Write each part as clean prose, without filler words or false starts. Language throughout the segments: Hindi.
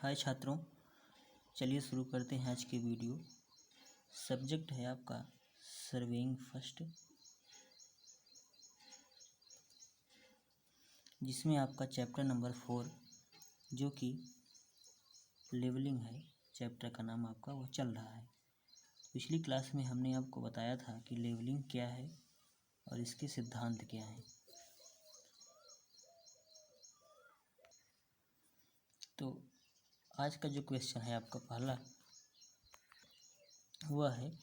हाय छात्रों, चलिए शुरू करते हैं आज की वीडियो। सब्जेक्ट है आपका सर्वेइंग फर्स्ट, जिसमें आपका चैप्टर नंबर 4 जो कि लेवलिंग है, चैप्टर का नाम आपका वो चल रहा है। पिछली क्लास में हमने आपको बताया था कि लेवलिंग क्या है और इसके सिद्धांत क्या हैं। तो आज का जो क्वेश्चन है आपका पहला, वह है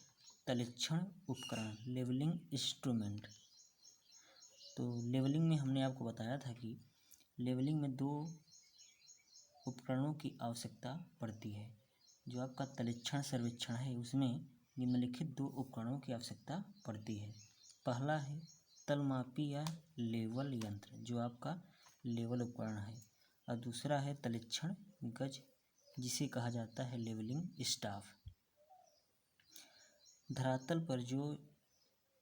तलक्षण उपकरण, लेवलिंग इंस्ट्रूमेंट। तो लेवलिंग में हमने आपको बताया था कि लेवलिंग में दो उपकरणों की आवश्यकता पड़ती है। जो आपका तलक्षण सर्वेक्षण है उसमें निम्नलिखित दो उपकरणों की आवश्यकता पड़ती है। पहला है तलमापी या लेवल यंत्र, जो आपका लेवल उपकरण है, और दूसरा है तलक्षण गज, जिसे कहा जाता है लेवलिंग स्टाफ। धरातल पर जो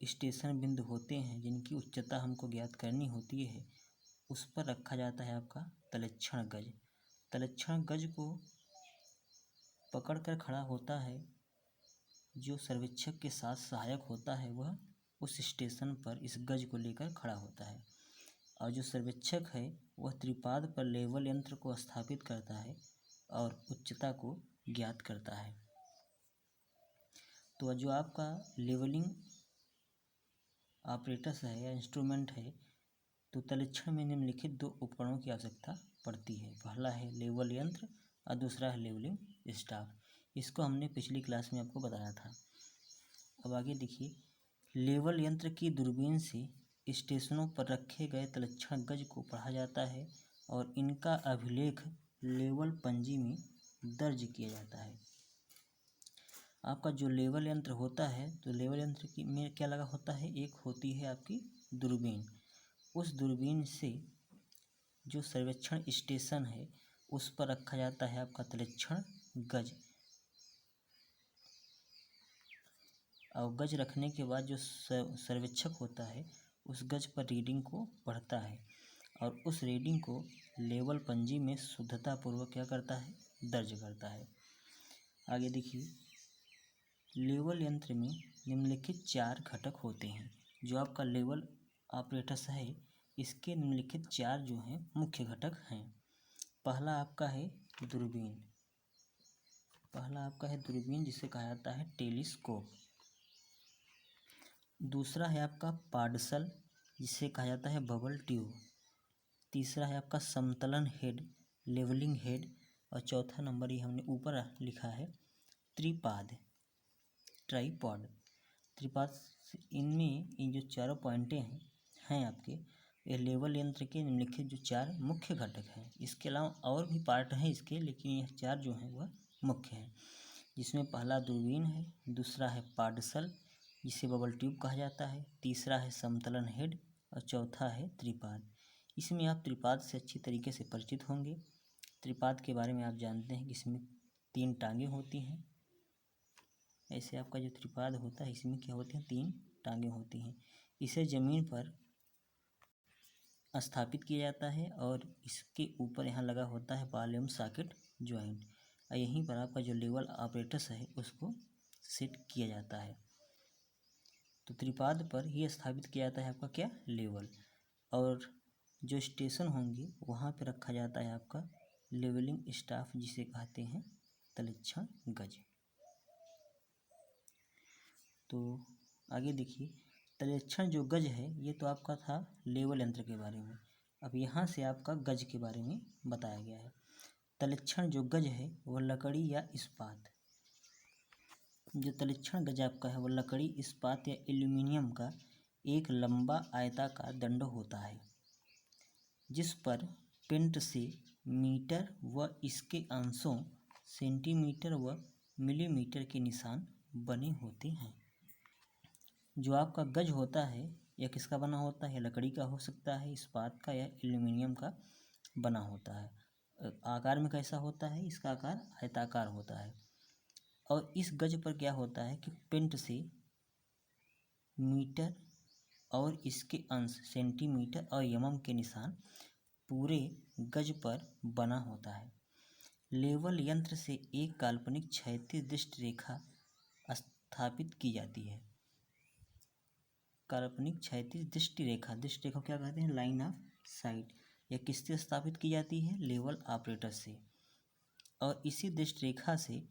स्टेशन बिंदु होते हैं जिनकी उच्चता हमको ज्ञात करनी होती है, उस पर रखा जाता है आपका तलक्षण गज। तलक्षण गज को पकड़कर खड़ा होता है जो सर्वेक्षक के साथ सहायक होता है, वह उस स्टेशन पर इस गज को लेकर खड़ा होता है, और जो सर्वेक्षक है वह त्रिपाद पर लेवल यंत्र को स्थापित करता है और उच्चता को ज्ञात करता है। तो जो आपका लेवलिंग ऑपरेटर्स है या इंस्ट्रूमेंट है, तो तलक्षण में निम्नलिखित दो उपकरणों की आवश्यकता पड़ती है। पहला है लेवल यंत्र और दूसरा है लेवलिंग स्टाफ। इसको हमने पिछली क्लास में आपको बताया था। अब आगे देखिए, लेवल यंत्र की दूरबीन से स्टेशनों पर रखे गए तलक्षण गज को पढ़ा जाता है और इनका अभिलेख लेवल पंजी में दर्ज किया जाता है। आपका जो लेवल यंत्र होता है, तो लेवल यंत्र की में क्या लगा होता है, एक होती है आपकी दूरबीन। उस दूरबीन से जो सर्वेक्षण स्टेशन है उस पर रखा जाता है आपका तलक्षण गज, और गज रखने के बाद जो सर्वेक्षक होता है उस गज पर रीडिंग को पढ़ता है और उस रीडिंग को लेवल पंजी में शुद्धता पूर्वक क्या करता है, दर्ज करता है। आगे देखिए, लेवल यंत्र में निम्नलिखित 4 घटक होते हैं। जो आपका लेवल ऑपरेटर्स है, इसके निम्नलिखित 4 जो हैं मुख्य घटक हैं। पहला आपका है दूरबीन, जिसे कहा जाता है टेलीस्कोप। दूसरा है आपका पार्सल, जिसे कहा जाता है बबल ट्यूब। तीसरा है आपका समतलन हेड, लेवलिंग हेड, और चौथा नंबर ये हमने ऊपर लिखा है त्रिपाद, ट्राइपॉड। त्रिपाद, इनमें इन जो चारों पॉइंटें हैं आपके, ये लेवल यंत्र के निम्नलिखित जो 4 मुख्य घटक हैं। इसके अलावा और भी पार्ट हैं इसके, लेकिन यह 4 जो हैं वह मुख्य हैं, जिसमें पहला दूरबीन है, दूसरा है पार्सल जिसे बबल ट्यूब कहा जाता है, तीसरा है समतलन हेड और चौथा है त्रिपाद। इसमें आप त्रिपाद से अच्छी तरीके से परिचित होंगे। त्रिपाद के बारे में आप जानते हैं कि इसमें 3 टांगें होती हैं। ऐसे आपका जो त्रिपाद होता है इसमें क्या होती हैं, 3 टांगें होती हैं। इसे ज़मीन पर स्थापित किया जाता है और इसके ऊपर यहाँ लगा होता है बॉल एवं सॉकेट ज्वाइंट, और यहीं पर आपका जो लेवल ऑपरेटर्स है उसको सेट किया जाता है। तो त्रिपाद पर ही स्थापित किया जाता है आपका क्या, लेवल, और जो स्टेशन होंगे वहाँ पर रखा जाता है आपका लेवलिंग स्टाफ, जिसे कहते हैं तलक्षण गज। तो आगे देखिए, तलक्षण जो गज है ये तो आपका था लेवल यंत्र के बारे में। अब यहाँ से आपका गज के बारे में बताया गया है। तलक्षण जो गज है वह लकड़ी या इस्पात, जो तलक्षण गज आपका है वह लकड़ी, इस्पात या एल्यूमिनियम का एक लंबा आयताकार दंड होता है, जिस पर पेंट से मीटर व इसके अंशों सेंटीमीटर व मिलीमीटर के निशान बने होते हैं। जो आपका गज होता है यह किसका बना होता है, लकड़ी का हो सकता है, इस्पात का या एल्यूमिनियम का बना होता है। आकार में कैसा होता है, इसका आकार आयताकार होता है, और इस गज पर क्या होता है कि पेंट से मीटर और इसके अंश सेंटीमीटर और एमएम के निशान पूरे गज पर बना होता है। लेवल यंत्र से एक काल्पनिक क्षैतिज दृष्टि रेखा स्थापित की जाती है। काल्पनिक क्षैतिज दृष्टि रेखा को क्या कहते हैं? Line of site. यह किससे स्थापित की जाती है? लेवल ऑपरेटर से। और इसी दृष्टि रेखा से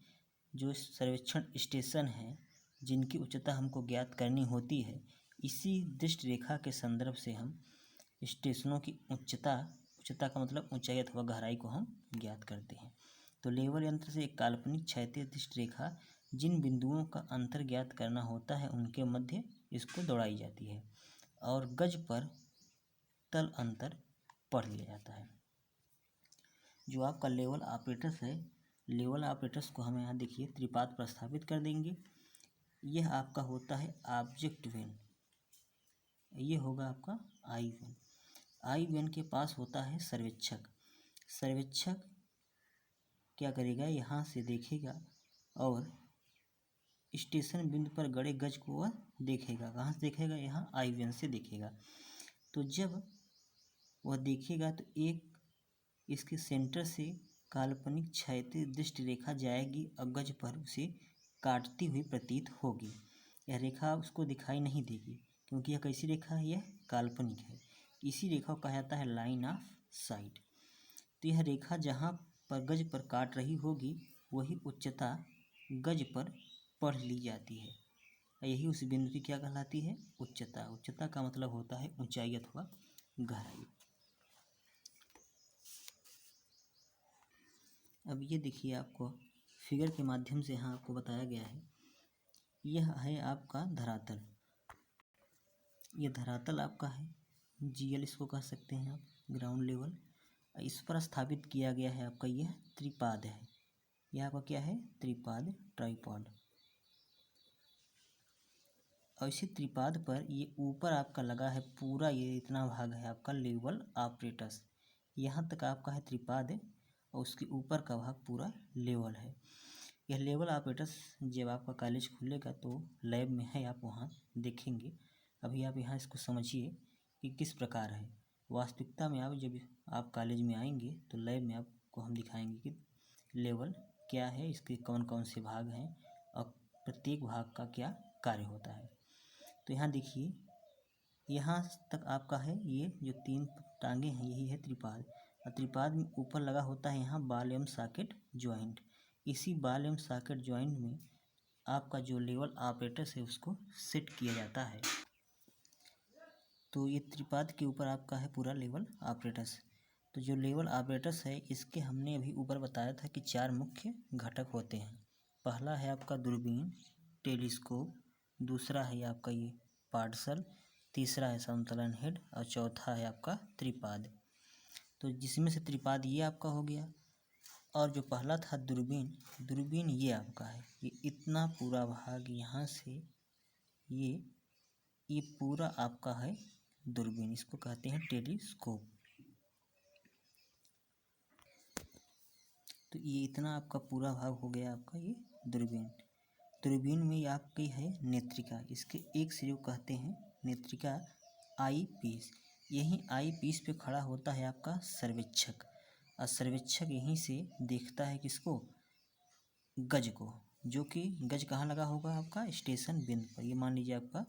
जो सर्वेक्षण स्टेशन है जिनकी उच्चता हमको ज्ञात करनी होती है, इसी दृष्टि रेखा के संदर्भ से हम स्टेशनों की उच्चता का मतलब ऊंचाई अथवा गहराई को हम ज्ञात करते हैं। तो लेवल यंत्र से एक काल्पनिक क्षैतिज दृष्टि रेखा जिन बिंदुओं का अंतर ज्ञात करना होता है उनके मध्य इसको दौड़ाई जाती है और गज पर तल अंतर पढ़ लिया जाता है। जो आपका लेवल ऑपरेटर्स है, लेवल ऑपरेटर्स को हम यहाँ देखिए त्रिपाद प्रस्थापित कर देंगे। यह आपका होता है ऑब्जेक्ट वेन, ये होगा आपका आई वेन। आई वेन के पास होता है सर्वेक्षक। सर्वेक्षक क्या करेगा? यहाँ से देखेगा और स्टेशन बिंदु पर गड़े गज को वह देखेगा। कहाँ से देखेगा? यहाँ आई वेन से देखेगा। तो जब वह देखेगा तो एक इसके सेंटर से काल्पनिक क्षैतिज दृष्टि रेखा जाएगी और गज पर उसे काटती हुई प्रतीत होगी। यह रेखा उसको दिखाई नहीं देगी क्योंकि यह कैसी रेखा है? यह काल्पनिक है। इसी रेखा को कहा जाता है लाइन ऑफ साइट। तो यह रेखा जहाँ पर गज पर काट रही होगी वही उच्चता गज पर पढ़ ली जाती है। यही उस बिंदु की क्या कहलाती है? उच्चता। उच्चता का मतलब होता है ऊंचाई अथवा गहराई। अब ये देखिए आपको फिगर के माध्यम से यहाँ आपको बताया गया है। यह है आपका धरातल। ये धरातल आपका है, जीएल इसको कह सकते हैं आप, ग्राउंड लेवल। इस पर स्थापित किया गया है आपका यह त्रिपाद है। यह आपका क्या है? त्रिपाद, ट्राइपॉड। और इसी त्रिपाद पर ये ऊपर आपका लगा है पूरा, ये इतना भाग है आपका लेवल ऑपरेटर्स। यहाँ तक आपका है त्रिपाद और उसके ऊपर का भाग पूरा लेवल है। यह लेवल ऑपरेटर्स जब आपका कॉलेज खुलेगा तो लैब में है, आप वहाँ देखेंगे। अभी आप यहाँ इसको समझिए कि किस प्रकार है। वास्तविकता में आप जब आप कॉलेज में आएंगे तो लैब में आपको हम दिखाएंगे कि लेवल क्या है, इसके कौन कौन से भाग हैं और प्रत्येक भाग का क्या कार्य होता है। तो यहाँ देखिए, यहाँ तक आपका है ये जो तीन टांगे हैं यही है त्रिपाद। और त्रिपाद में ऊपर लगा होता है यहाँ बाल एवं सॉकेट ज्वाइंट। इसी बाल एवं सॉकेट ज्वाइंट में आपका जो लेवल ऑपरेटर्स है उसको सेट किया जाता है। तो ये त्रिपाद के ऊपर आपका है पूरा लेवल ऑपरेटर्स। तो जो लेवल ऑपरेटर्स है इसके हमने अभी ऊपर बताया था कि 4 मुख्य घटक होते हैं। पहला है आपका दूरबीन, टेलीस्कोप, दूसरा है आपका ये पार्सल, तीसरा है समतलन हेड और चौथा है आपका त्रिपाद। तो जिसमें से त्रिपाद ये आपका हो गया। और जो पहला था दूरबीन, दूरबीन ये आपका है। ये इतना पूरा भाग यहाँ से ये पूरा आपका है दूरबीन, इसको कहते हैं टेलीस्कोप। तो ये इतना आपका पूरा भाग हो गया आपका ये दूरबीन। दूरबीन में आपकी है नेत्रिका, इसके एक सिरे को कहते हैं नेत्रिका आई पीस। यही आई पीस पे खड़ा होता है आपका सर्वेक्षक। और सर्वेक्षक यहीं से देखता है किसको? गज को, जो कि गज कहाँ लगा होगा? आपका स्टेशन बिंदु पर। ये मान लीजिए आपका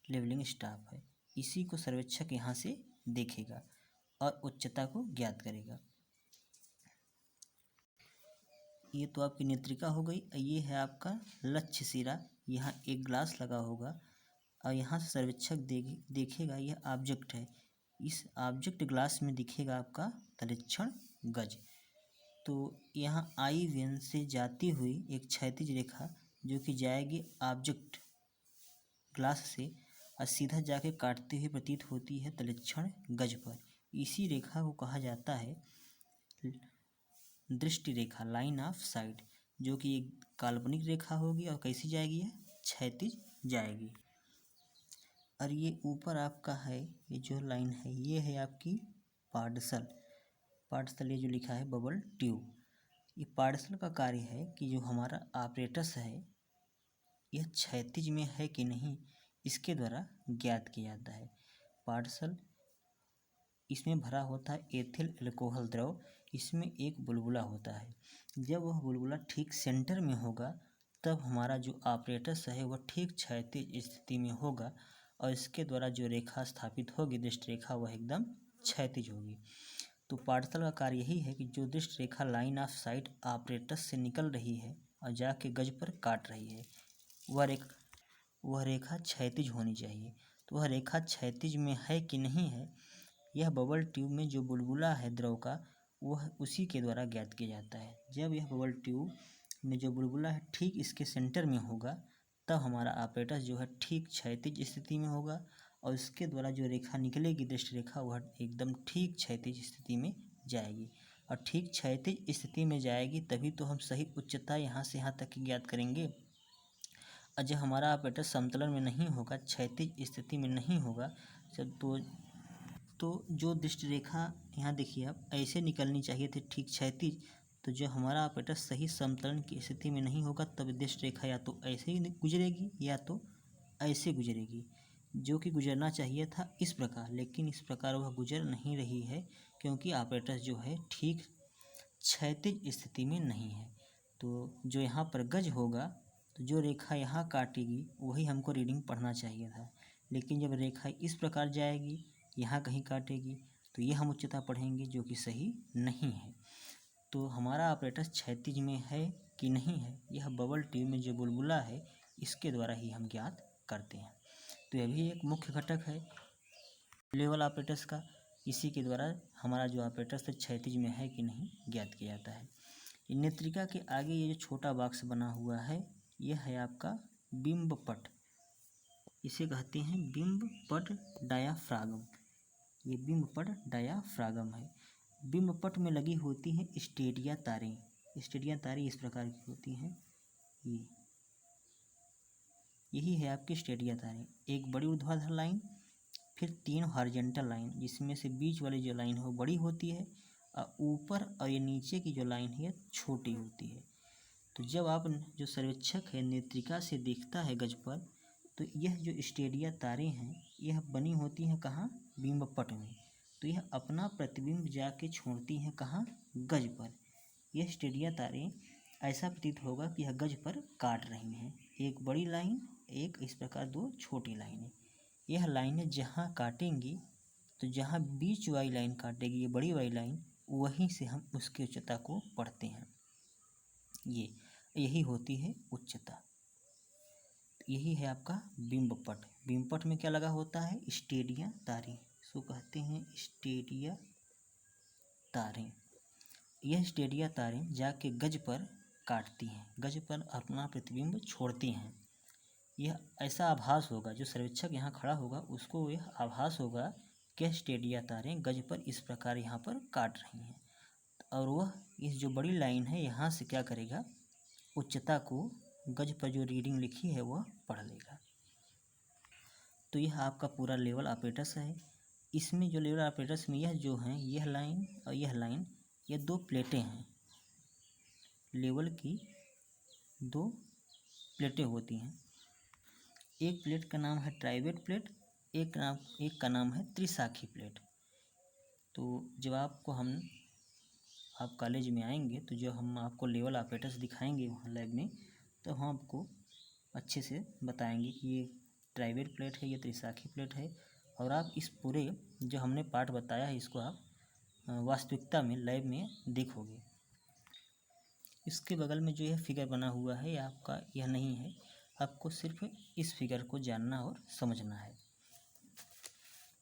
लेवलिंग स्टाफ है, इसी को सर्वेक्षक यहाँ से देखेगा और उच्चता को ज्ञात करेगा। ये तो आपकी नेत्रिका हो गई। ये है आपका लक्ष्य सिरा, यहाँ एक ग्लास लगा होगा और यहाँ से सर्वेक्षक देखेगा यह ऑब्जेक्ट है। इस ऑब्जेक्ट ग्लास में दिखेगा आपका तलक्षण गज। तो यहाँ आई वेन से जाती हुई एक क्षैतिज रेखा जो कि जाएगी ऑब्जेक्ट ग्लास से और सीधा जाके काटती हुई प्रतीत होती है तलक्षण गज पर। इसी रेखा को कहा जाता है दृष्टि रेखा, लाइन ऑफ साइट, जो कि एक काल्पनिक रेखा होगी और कैसी जाएगी? है क्षैतिज जाएगी। और ये ऊपर आपका है ये जो लाइन है ये है आपकी पार्सल। पार्सल ये जो लिखा है बबल ट्यूब, ये पार्सल का कार्य है कि जो हमारा ऑपरेटर्स है यह क्षैतिज में है कि नहीं इसके द्वारा ज्ञात किया जाता है। पार्सल इसमें भरा होता है एथिल अल्कोहल द्रव। इसमें एक बुलबुला होता है। जब वह बुलबुला ठीक सेंटर में होगा तब हमारा जो ऑपरेटस है वह ठीक क्षैतिज स्थिति में होगा और इसके द्वारा जो रेखा स्थापित होगी दृष्टि रेखा वह एकदम क्षैतिज होगी। तो पार्सल का कार्य यही है कि जो दृष्टि रेखा लाइन ऑफ साइट ऑपरेटस से निकल रही है और जाके गज पर काट रही है वह रेखा क्षैतिज होनी चाहिए। तो वह रेखा क्षैतिज में है कि नहीं है, यह बबल ट्यूब में जो बुलबुला है द्रव का वह उसी के द्वारा ज्ञात किया जाता है। जब यह बबल ट्यूब में जो बुलबुला है ठीक इसके सेंटर में होगा तब हमारा ऑपरेटस जो है ठीक क्षैतिज स्थिति में होगा और इसके द्वारा जो रेखा निकलेगी दृष्टि रेखा वह एकदम ठीक क्षैतिज स्थिति में जाएगी और ठीक क्षैतिज स्थिति में जाएगी तभी तो हम सही उच्चता यहाँ से यहाँ तक की ज्ञात करेंगे। और जब हमारा ऑपरेटस समतलन में नहीं होगा क्षैतिज स्थिति में नहीं होगा तो जो दृष्टि रेखा यहाँ देखिए आप ऐसे निकलनी चाहिए थी ठीक क्षैतिज, तो जो हमारा ऑपरेटस सही समतलन की स्थिति में नहीं होगा तब दृष्टि रेखा या तो ऐसे ही गुजरेगी या तो ऐसे गुजरेगी, जो कि गुजरना चाहिए था इस प्रकार, लेकिन इस प्रकार वह गुजर नहीं रही है क्योंकि ऑपरेटस जो है ठीक क्षैतिज स्थिति में नहीं है। तो जो यहाँ पर गज होगा तो जो रेखा यहाँ काटेगी वही हमको रीडिंग पढ़ना चाहिए था, लेकिन जब रेखा इस प्रकार जाएगी यहाँ कहीं काटेगी तो ये हम उच्चता पढ़ेंगे जो कि सही नहीं है। तो हमारा ऑपरेटस क्षैतिज में है कि नहीं है यह बबल ट्यूब में जो बुलबुला है इसके द्वारा ही हम ज्ञात करते हैं। तो यह भी एक मुख्य घटक है लेवल ऑपरेटस का, इसी के द्वारा हमारा जो ऑपरेटस है क्षैतिज में है कि नहीं ज्ञात किया जाता है। नेत्रिका के आगे ये जो छोटा बॉक्स बना हुआ है यह है आपका बिंब पट, इसे कहते हैं बिंब पट डायाफ्रागम। ये बिंब पट डायाफ्रागम है। बिंब पट में लगी होती हैं स्टेडिया तारें। स्टेडिया तारें इस प्रकार की होती हैं, यही है आपकी स्टेडिया तारें। एक बड़ी ऊर्ध्वाधर लाइन, फिर 3 हॉरिजॉन्टल लाइन, जिसमें से बीच वाली जो लाइन है वो बड़ी होती है और ऊपर और ये नीचे की जो लाइन है छोटी होती है। तो जब आप जो सर्वेक्षक है नेत्रिका से देखता है गज पर तो यह जो स्टेडिया तारें हैं यह बनी होती हैं कहाँ, बिंब पट में। तो यह अपना प्रतिबिंब जाके छोड़ती हैं कहाँ, गज पर। यह स्टेडिया तारें ऐसा प्रतीत होगा कि यह गज पर काट रही हैं, एक बड़ी लाइन एक इस प्रकार 2 छोटी लाइनें। यह लाइनें जहाँ काटेंगी तो जहाँ बीच वाली लाइन काटेगी ये बड़ी वाली लाइन वहीं से हम उसकी उच्चता को पढ़ते हैं। यही होती है उच्चता। यही है आपका बिंब पट। बिंब पट में क्या लगा होता है, स्टेडिया तारें, इसको कहते हैं स्टेडिया तारें। यह स्टेडिया तारें जाके गज पर काटती हैं, गज पर अपना प्रतिबिंब छोड़ती हैं। यह ऐसा आभास होगा, जो सर्वेक्षक यहाँ खड़ा होगा उसको यह आभास होगा कि स्टेडिया तारें गज पर इस प्रकार यहाँ पर काट रही हैं और वह इस जो बड़ी लाइन है यहाँ से क्या करेगा, उच्चता को गज पर जो रीडिंग लिखी है वह पढ़ लेगा। तो यह आपका पूरा लेवल ऑपरेटस है। इसमें जो लेवल ऑपरेटस में यह जो हैं यह लाइन और यह लाइन, ये 2 प्लेटें हैं, लेवल की 2 प्लेटें होती हैं। एक प्लेट का नाम है ट्राइवेट प्लेट, एक का नाम है त्रिशाखी प्लेट। तो जब आप कॉलेज में आएंगे तो जो हम आपको लेवल ऑपरेटस दिखाएंगे वहाँ लैब में, तो हम आपको अच्छे से बताएंगे कि ये ट्राइवेट प्लेट है, ये त्रिशाखी प्लेट है, और आप इस पूरे जो हमने पार्ट बताया है इसको आप वास्तविकता में लैब में देखोगे। इसके बगल में जो यह फिगर बना हुआ है आपका यह नहीं है, आपको सिर्फ इस फिगर को जानना और समझना है।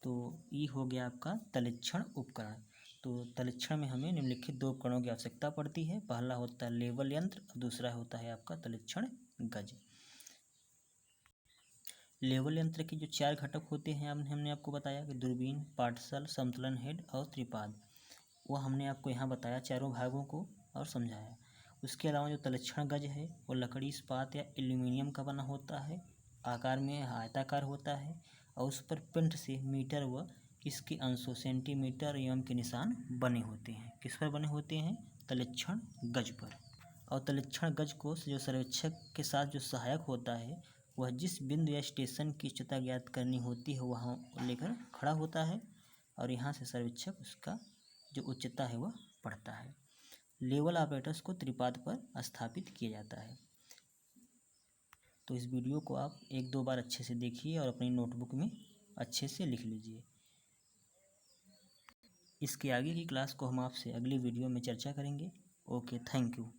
तो ये हो गया आपका तलक्षण उपकरण। तो तलक्षण में हमें निम्नलिखित 2 उपकरणों की आवश्यकता पड़ती है। पहला होता है लेवल यंत्र और दूसरा होता है आपका तलक्षण गज। लेवल यंत्र के जो 4 घटक होते हैं हमने आपको बताया कि दूरबीन, पार्सल, समतलन हेड और त्रिपाद, वह हमने आपको यहाँ बताया चारों भागों को और समझाया। उसके अलावा जो तलक्षण गज है वो लकड़ी, इस्पात या एल्यूमिनियम का बना होता है, आकार में आयताकार होता है और उस पर पेंट से मीटर व इसके अंशों सेंटीमीटर एवं के निशान बने होते हैं। किस पर बने होते हैं, तलक्षण गज पर। और तलक्षण गज को जो सर्वेक्षक के साथ जो सहायक होता है वह जिस बिंदु या स्टेशन की उच्चता ज्ञात करनी होती है वहाँ लेकर खड़ा होता है और यहाँ से सर्वेक्षक उसका जो उच्चता है वह पड़ता है। लेवल ऑपरेटर्स को त्रिपाद पर स्थापित किया जाता है। तो इस वीडियो को आप 1-2 बार अच्छे से देखिए और अपनी नोटबुक में अच्छे से लिख लीजिए। इसके आगे की क्लास को हम आपसे अगली वीडियो में चर्चा करेंगे। Okay, thank you.